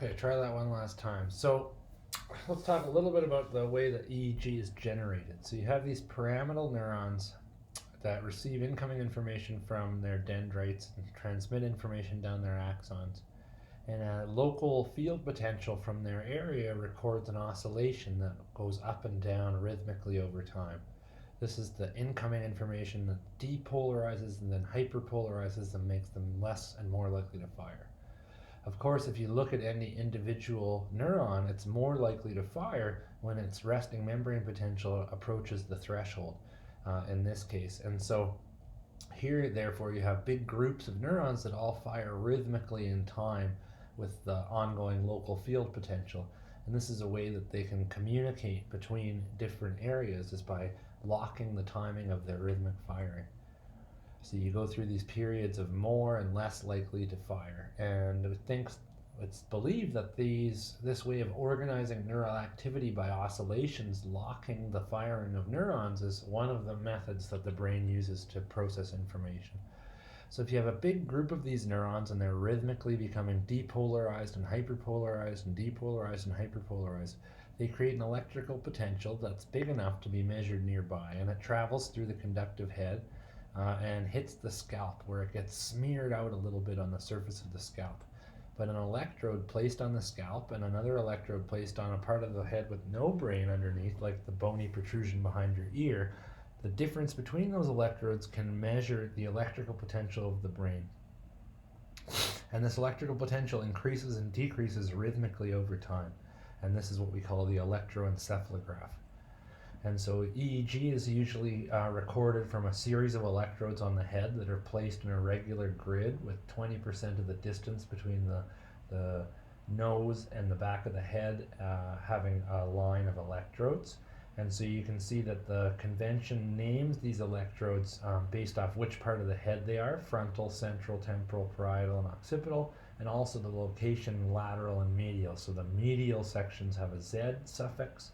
Okay, try that one last time. So let's talk a little bit about the way that EEG is generated. So you have these pyramidal neurons that receive incoming information from their dendrites and transmit information down their axons. And a local field potential from their area records an oscillation that goes up and down rhythmically over time. This is the incoming information that depolarizes and then hyperpolarizes and makes them less and more likely to fire. Of course, if you look at any individual neuron, it's more likely to fire when its resting membrane potential approaches the threshold in this case. And so here, therefore, you have big groups of neurons that all fire rhythmically in time with the ongoing local field potential. And this is a way that they can communicate between different areas, is by locking the timing of their rhythmic firing. So you go through these periods of more and less likely to fire. And it's believed that this way of organizing neural activity by oscillations, locking the firing of neurons, is one of the methods that the brain uses to process information. So if you have a big group of these neurons and they're rhythmically becoming depolarized and hyperpolarized and depolarized and hyperpolarized, they create an electrical potential that's big enough to be measured nearby, and it travels through the conductive head and hits the scalp, where it gets smeared out a little bit on the surface of the scalp. But an electrode placed on the scalp and another electrode placed on a part of the head with no brain underneath, like the bony protrusion behind your ear, the difference between those electrodes can measure the electrical potential of the brain. And this electrical potential increases and decreases rhythmically over time. And this is what we call the electroencephalograph. And so EEG is usually recorded from a series of electrodes on the head that are placed in a regular grid, with 20% of the distance between the nose and the back of the head having a line of electrodes. And so you can see that the convention names these electrodes based off which part of the head they are: frontal, central, temporal, parietal, and occipital, and also the location lateral and medial. So the medial sections have a Z suffix,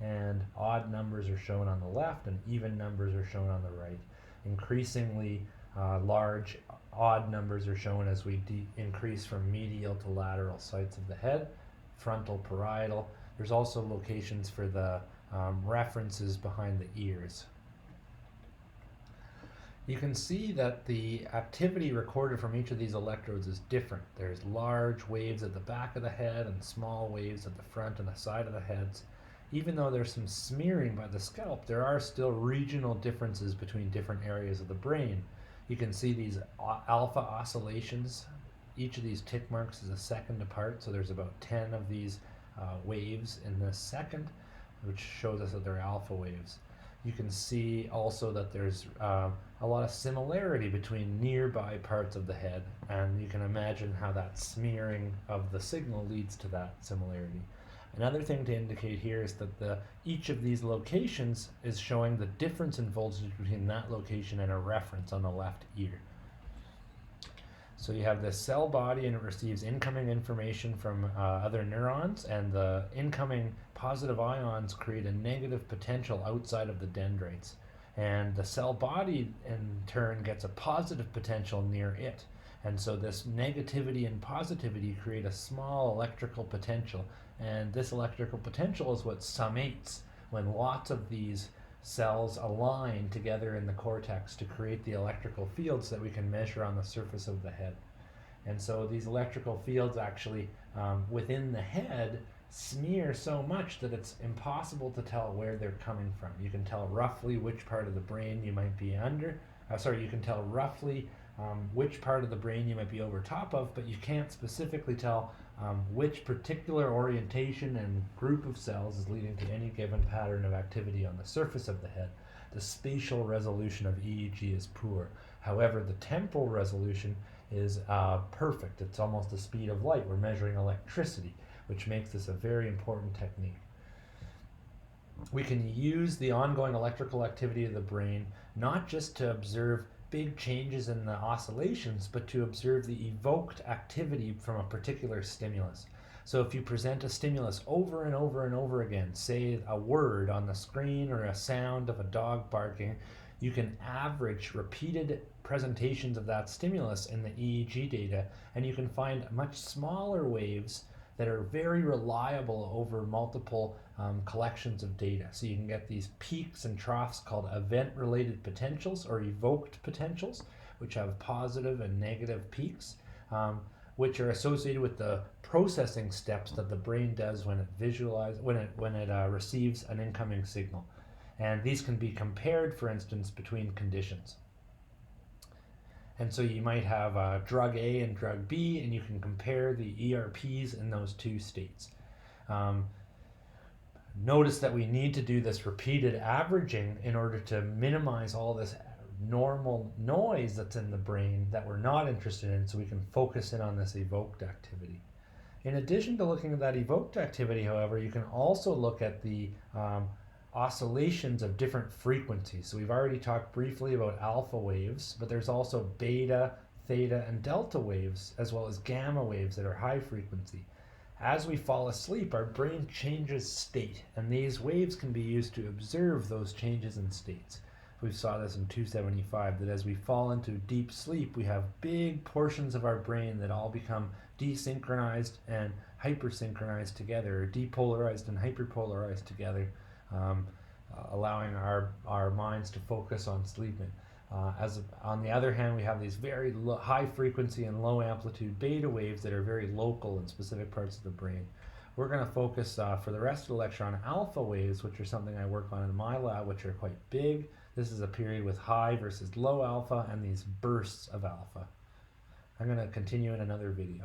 and odd numbers are shown on the left and even numbers are shown on the right. Increasingly large odd numbers are shown as we increase from medial to lateral sites of the head, frontal, parietal. There's also locations for the references behind the ears. You can see that the activity recorded from each of these electrodes is different. There's large waves at the back of the head and small waves at the front and the side of the heads. Even though there's some smearing by the scalp, there are still regional differences between different areas of the brain. You can see these alpha oscillations. Each of these tick marks is a second apart, so there's about 10 of these waves in this second, which shows us that they're alpha waves. You can see also that there's a lot of similarity between nearby parts of the head, and you can imagine how that smearing of the signal leads to that similarity. Another thing to indicate here is that each of these locations is showing the difference in voltage between that location and a reference on the left ear. So you have this cell body, and it receives incoming information from other neurons, and the incoming positive ions create a negative potential outside of the dendrites. And the cell body, in turn, gets a positive potential near it. And so this negativity and positivity create a small electrical potential. And this electrical potential is what summates when lots of these cells align together in the cortex to create the electrical fields that we can measure on the surface of the head. And so these electrical fields actually within the head smear so much that it's impossible to tell where they're coming from. You can tell roughly which part of the brain you might be under. You can tell roughly which part of the brain you might be over top of, but you can't specifically tell which particular orientation and group of cells is leading to any given pattern of activity on the surface of the head. The spatial resolution of EEG is poor. However, the temporal resolution is perfect. It's almost the speed of light. We're measuring electricity, which makes this a very important technique. We can use the ongoing electrical activity of the brain not just to observe big changes in the oscillations, but to observe the evoked activity from a particular stimulus. So if you present a stimulus over and over and over again, say a word on the screen or a sound of a dog barking, you can average repeated presentations of that stimulus in the EEG data, and you can find much smaller waves that are very reliable over multiple collections of data. So you can get these peaks and troughs called event-related potentials or evoked potentials, which have positive and negative peaks, which are associated with the processing steps that the brain does when it receives an incoming signal. And these can be compared, for instance, between conditions. And so you might have drug A and drug B, and you can compare the ERPs in those two states. Notice that we need to do this repeated averaging in order to minimize all this normal noise that's in the brain that we're not interested in, so we can focus in on this evoked activity. In addition to looking at that evoked activity, however, you can also look at the oscillations of different frequencies. So we've already talked briefly about alpha waves, but there's also beta, theta, and delta waves, as well as gamma waves that are high frequency. As we fall asleep, our brain changes state, and these waves can be used to observe those changes in states. We saw this in 275, that as we fall into deep sleep, we have big portions of our brain that all become desynchronized and hypersynchronized together, or depolarized and hyperpolarized together, allowing our minds to focus on sleeping. On the other hand, we have these very high frequency and low amplitude beta waves that are very local in specific parts of the brain. We're going to focus for the rest of the lecture on alpha waves, which are something I work on in my lab, which are quite big. This is a period with high versus low alpha and these bursts of alpha. I'm going to continue in another video.